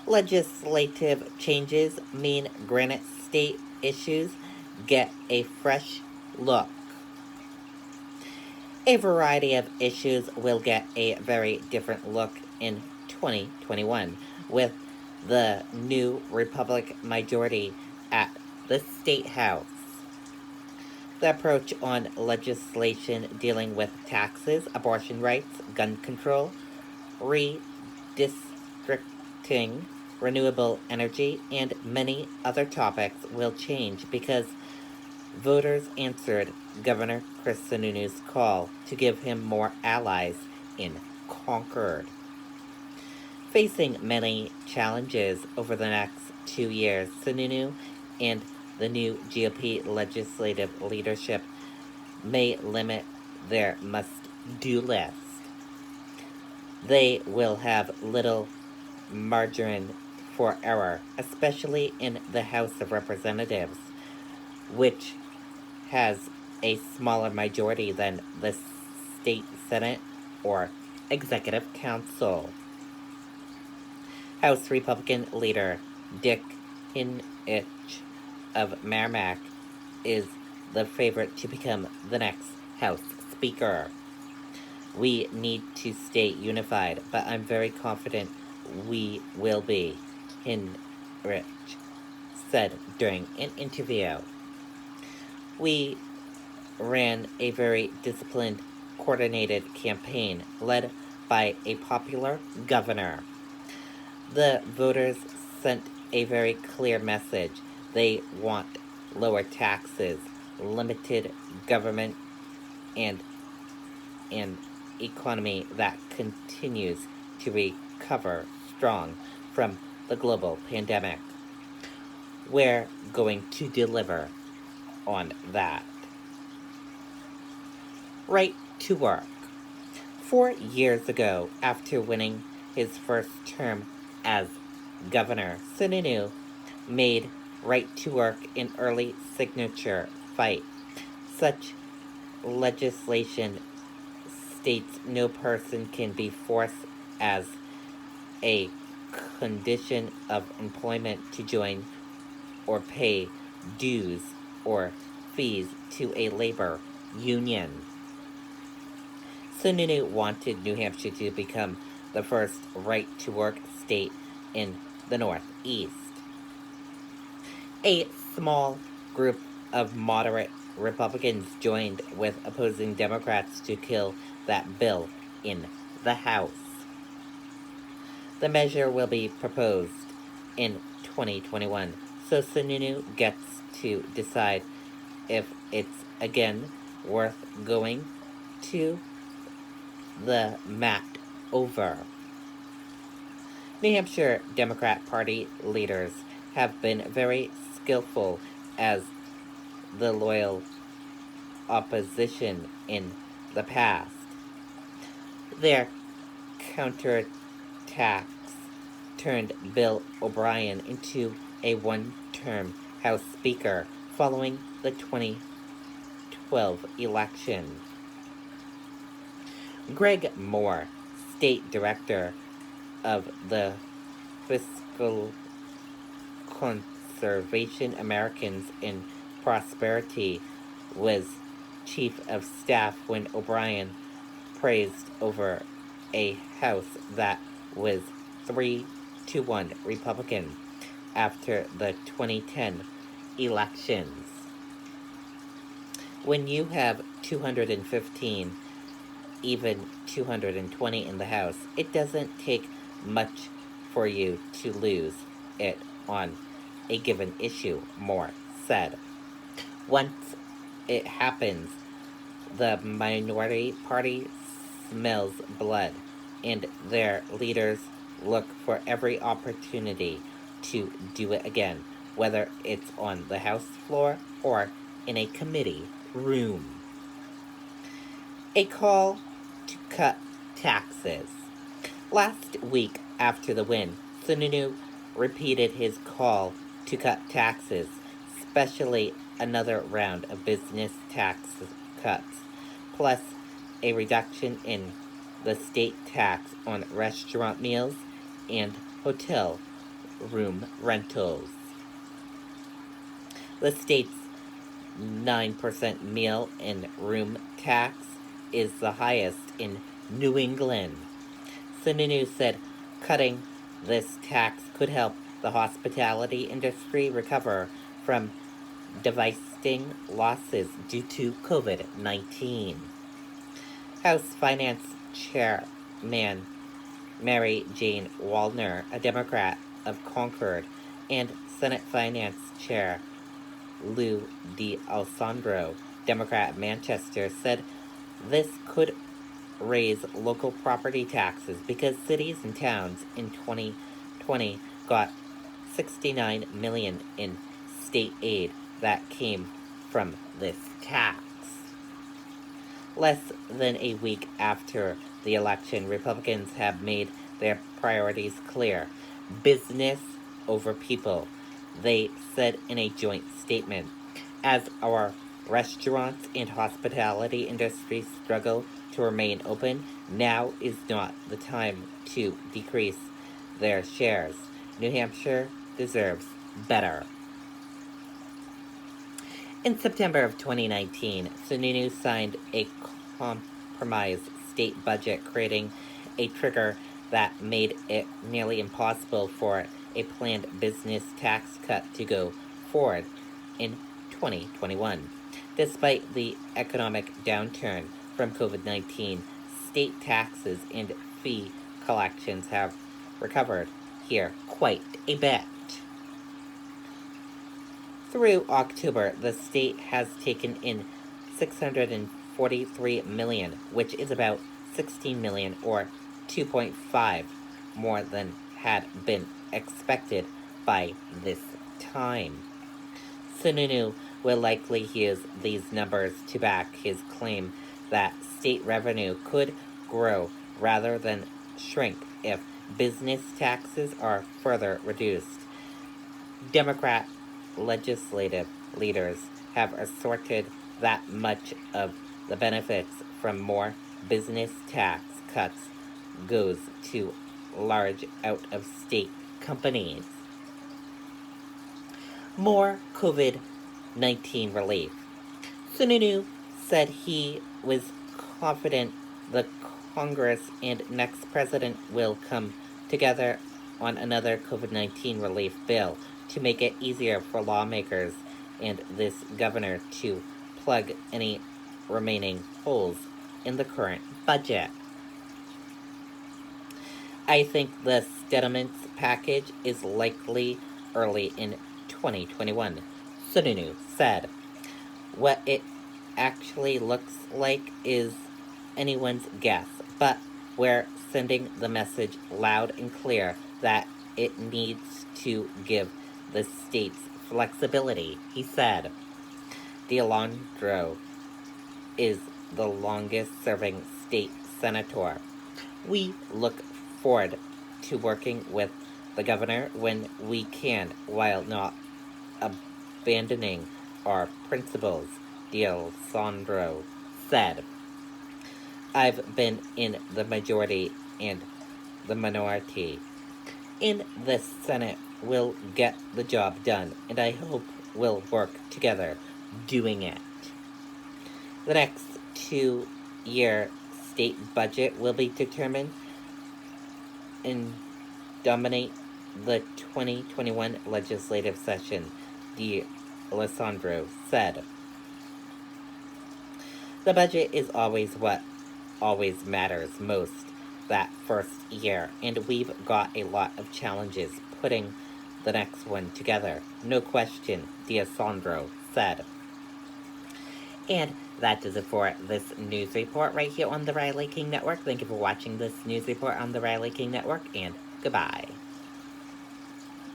Legislative changes mean Granite State issues get a fresh look. A variety of issues will get a very different look in 2021 with the new Republican majority at the State House. The approach on legislation dealing with taxes, abortion rights, gun control, redistricting, renewable energy, and many other topics will change because voters answered Governor Chris Sununu's call to give him more allies in Concord. Facing many challenges over the next 2 years, Sununu and the new GOP legislative leadership may limit their must-do list. They will have little margin for error, especially in the House of Representatives, which has a smaller majority than the state Senate or Executive Council. House Republican leader Dick Hinich of Merrimack is the favorite to become the next House Speaker. We need to stay unified, but I'm very confident we will be, Hinrich said during an interview. We ran a very disciplined, coordinated campaign led by a popular governor. The voters sent a very clear message. They want lower taxes, limited government, and an economy that continues to recover strong from the global pandemic. We're going to deliver on that. Right to work. 4 years ago, after winning his first term as governor, Sununu made right to work an early signature fight. Such legislation states no person can be forced as a condition of employment to join or pay dues or fees to a labor union. Sununu wanted New Hampshire to become the first right-to-work state in the Northeast. A small group of moderate Republicans joined with opposing Democrats to kill that bill in the House. The measure will be proposed in 2021, so Sununu gets to decide if it's again worth going to the mat over. New Hampshire Democrat Party leaders have been very skillful as the loyal opposition in the past. Their counterattacks turned Bill O'Brien into a one-term House Speaker following the 2012 election. Greg Moore, State Director of the Fiscal Conservation Americans in Prosperity, was Chief of Staff when O'Brien praised over a House that was 3-1 Republican after the 2010 elections. When you have 215, even 220 in the House, it doesn't take much for you to lose it on a given issue, Moore said. Once it happens, the minority party smells blood, and their leaders look for every opportunity to do it again, whether it's on the House floor or in a committee room. A call to cut taxes. Last week after the win, Sununu repeated his call to cut taxes, especially another round of business tax cuts, plus a reduction in the state tax on restaurant meals and hotel room rentals. The state's 9% meal and room tax is the highest in New England. Sununu said cutting this tax could help the hospitality industry recover from devastating losses due to COVID-19. House Finance Chairman Mary Jane Wallner, a Democrat of Concord, and Senate Finance Chair Lou D'Alessandro, Democrat of Manchester, said this could raise local property taxes because cities and towns in 2020 got $69 million in state aid that came from this tax. Less than a week after the election, Republicans have made their priorities clear. Business over people, they said in a joint statement. As our restaurants and hospitality industries struggle to remain open, now is not the time to decrease their shares. New Hampshire deserves better. In September of 2019, Sununu signed a compromise state budget creating a trigger that made it nearly impossible for a planned business tax cut to go forward in 2021. Despite the economic downturn from COVID-19, state taxes and fee collections have recovered here quite a bit. Through October, the state has taken in $643 million, which is about $16 million or 2.5 more than had been expected by this time. Sununu will likely use these numbers to back his claim that state revenue could grow rather than shrink if business taxes are further reduced. Democrat legislative leaders have asserted that much of the benefits from more business tax cuts goes to large out-of-state companies. More COVID-19 relief. Sununu said he was confident the Congress and next president will come together on another COVID-19 relief bill to make it easier for lawmakers and this governor to plug any remaining holes in the current budget. I think the settlements package is likely early in 2021, Sununu said. What it actually looks like is anyone's guess, but we're sending the message loud and clear that it needs to give the states flexibility, he said. D'Alessandro is the longest-serving state senator. We look forward to working with the governor when we can, while not abandoning our principles, D'Alessandro said. I've been in the majority and the minority. In the Senate, we'll get the job done, and I hope we'll work together doing it. The next 2-year state budget will be determined and dominate the 2021 legislative session, D'Alessandro said. The budget is always what always matters most that first year, and we've got a lot of challenges putting the next one together. No question, D'Alessandro said. And that does it for this news report right here on the Riley King Network. Thank you for watching this news report on the Riley King Network, and goodbye.